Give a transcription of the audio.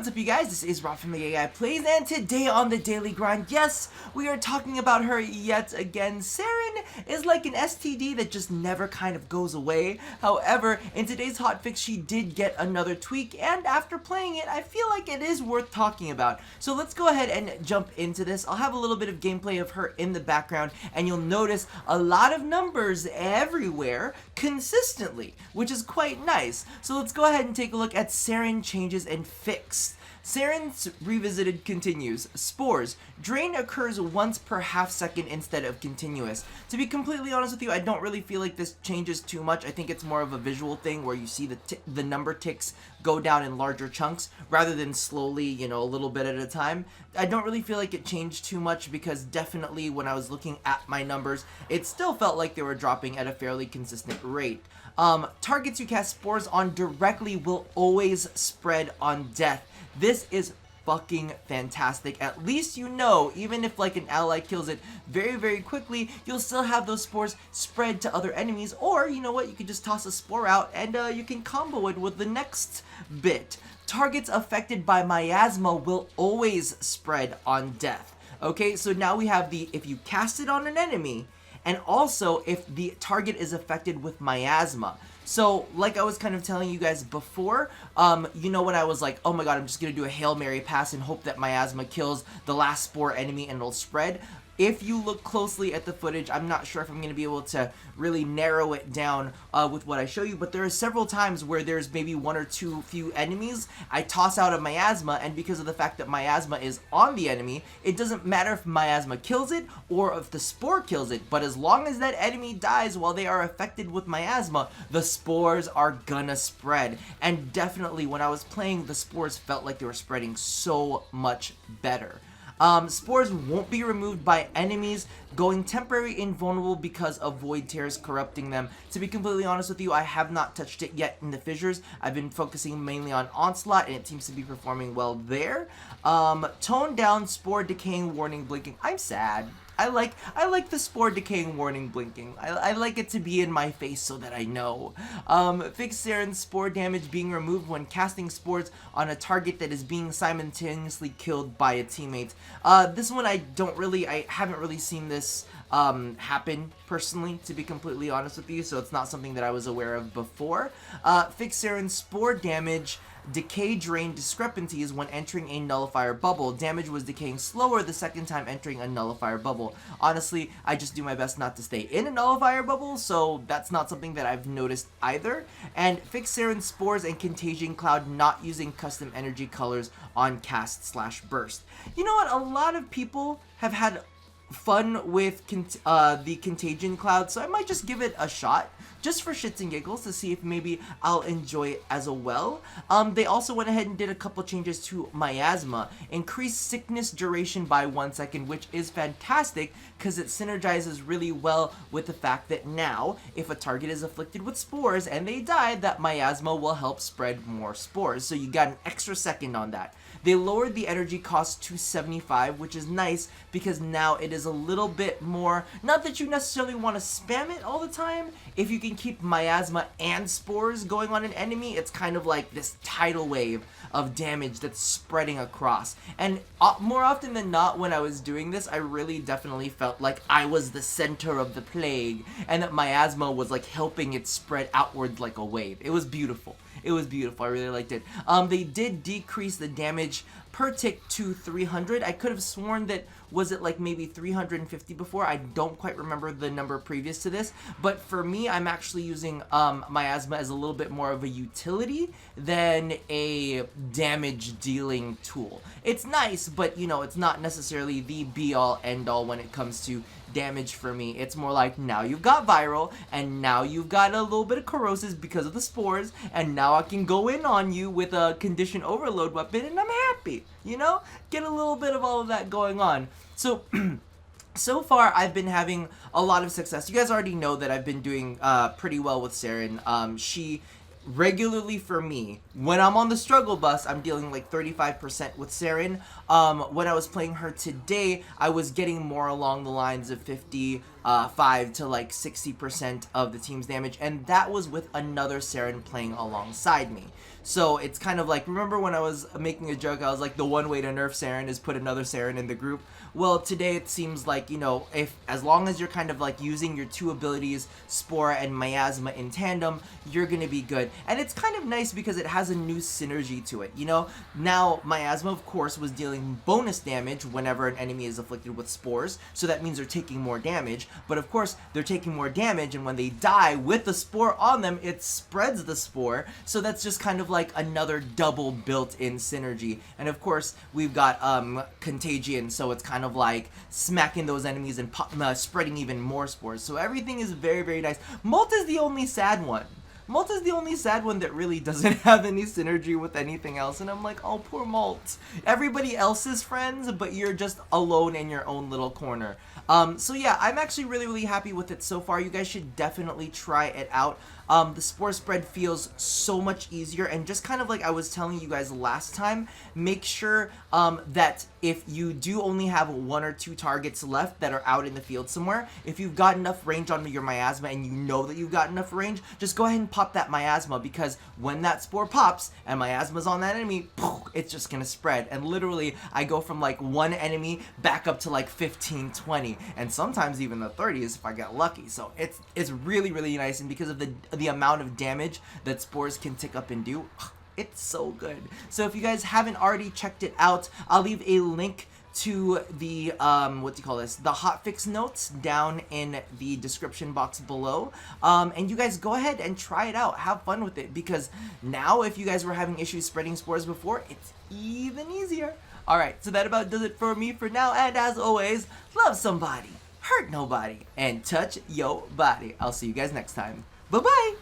What's up, you guys? This is Rob from the AI Plays, and today on the Daily Grind, yes, we are talking about her yet again. Saryn is like an STD that just never kind of goes away. However, in today's hotfix, she did get another tweak, and after playing it, I feel like it is worth talking about. So let's go ahead and jump into this. I'll have a little bit of gameplay of her in the background, and you'll notice a lot of numbers everywhere consistently, which is quite nice. So let's go ahead and take a look at Saryn changes and fixed. Saryn's Revisited continues. Spores. Drain occurs once per half second instead of continuous. To be completely honest with you, I don't really feel like this changes too much. I think it's more of a visual thing where you see the number ticks go down in larger chunks rather than slowly, you know, a little bit at a time. I don't really feel like it changed too much because definitely when I was looking at my numbers, it still felt like they were dropping at a fairly consistent rate. Targets you cast spores on directly will always spread on death. This is fucking fantastic. At least you know, even if like an ally kills it very, very quickly, you'll still have those spores spread to other enemies, or you know what, you can just toss a spore out and you can combo it with the next bit. Targets affected by miasma will always spread on death. Okay, so now we have the, if you cast it on an enemy, and also if the target is affected with miasma. So, like I was kind of telling you guys before, you know, when I was like, oh my god, I'm just gonna do a Hail Mary pass and hope that miasma kills the last spore enemy and it'll spread. If you look closely at the footage, I'm not sure if I'm going to be able to really narrow it down with what I show you, but there are several times where there's maybe one or two few enemies, I toss out a miasma, and because of the fact that miasma is on the enemy, it doesn't matter if miasma kills it or if the spore kills it, but as long as that enemy dies while they are affected with miasma, the spores are gonna spread. And definitely when I was playing, the spores felt like they were spreading so much better. Spores won't be removed by enemies, going temporary invulnerable because of void tears corrupting them. To be completely honest with you, I have not touched it yet in the fissures. I've been focusing mainly on onslaught and it seems to be performing well there. Tone down spore decaying warning blinking. I'm sad. I like the spore decaying warning blinking. I like it to be in my face so that I know. Fix Saryn's spore damage being removed when casting spores on a target that is being simultaneously killed by a teammate. This one I haven't really seen this happen personally, to be completely honest with you, so it's not something that I was aware of before. Fix Saryn's spore damage decay drain discrepancies when entering a nullifier bubble. Damage was decaying slower the second time entering a nullifier bubble. Honestly, I just do my best not to stay in a nullifier bubble, so that's not something that I've noticed either. And fix Saryn's spores and contagion cloud not using custom energy colors on cast/burst. You know what? A lot of people have had fun with the contagion cloud, so I might just give it a shot just for shits and giggles to see if maybe I'll enjoy it as well. They also went ahead and did a couple changes to miasma. Increased sickness duration by 1 second, which is fantastic because it synergizes really well with the fact that now if a target is afflicted with spores and they die, that miasma will help spread more spores, so you got an extra second on that. They lowered the energy cost to 75, which is nice because now it is a little bit more, not that you necessarily want to spam it all the time. If you can keep miasma and spores going on an enemy, it's kind of like this tidal wave of damage that's spreading across. And more often than not, when I was doing this, I really definitely felt like I was the center of the plague and that miasma was like helping it spread outward like a wave. It was beautiful. It was beautiful. I really liked it. They did decrease the damage per tick to 300. I could have sworn that, was it like maybe 350 before? I don't quite remember the number previous to this, but for me, I'm actually using miasma as a little bit more of a utility than a damage dealing tool. It's nice, but you know, it's not necessarily the be all end all when it comes to damage for me. It's more like, now you've got viral, and now you've got a little bit of corrosive because of the spores, and now I can go in on you with a condition overload weapon, and I'm happy, you know? Get a little bit of all of that going on. So, so far, I've been having a lot of success. You guys already know that I've been doing pretty well with Saryn. She regularly, for me, when I'm on the struggle bus, I'm dealing like 35% with Saryn. When I was playing her today, I was getting more along the lines of 50 5 to like 60% of the team's damage, and that was with another Saryn playing alongside me. So it's kind of like, remember when I was making a joke, I was like, the one way to nerf Saryn is put another Saryn in the group? Well, today it seems like, you know, if as long as you're kind of like using your two abilities, Spore and Miasma, in tandem, you're gonna be good. And it's kind of nice because it has a new synergy to it, you know? Now, Miasma, of course, was dealing bonus damage whenever an enemy is afflicted with spores, so that means they're taking more damage, but of course, they're taking more damage, and when they die with the spore on them, it spreads the spore, so that's just kind of like another double built-in synergy. And of course, we've got Contagion, so it's kind of like smacking those enemies and spreading even more spores. So everything is very, very nice. Malta's the only sad one. Malta's the only sad one that really doesn't have any synergy with anything else, and I'm like, oh, poor Malt. Everybody else is friends, but you're just alone in your own little corner. So yeah, I'm actually really, really happy with it so far. You guys should definitely try it out. The spore spread feels so much easier, and just kind of like I was telling you guys last time, make sure that if you do only have 1 or 2 targets left that are out in the field somewhere, if you've got enough range on your Miasma and you know that you've got enough range, just go ahead and pop that Miasma, because when that spore pops and Miasma's on that enemy, it's just gonna spread. And literally, I go from like 1 enemy back up to like 15, 20, and sometimes even the 30s if I get lucky. So it's really, really nice, and because of the amount of damage that spores can tick up and do, it's so good. So if you guys haven't already checked it out, I'll leave a link to the the Hotfix notes down in the description box below, and you guys go ahead and try it out, have fun with it, because now if you guys were having issues spreading spores before, it's even easier. Alright, so that about does it for me for now, and as always, love somebody, hurt nobody, and touch yo body. I'll see you guys next time. Bye bye.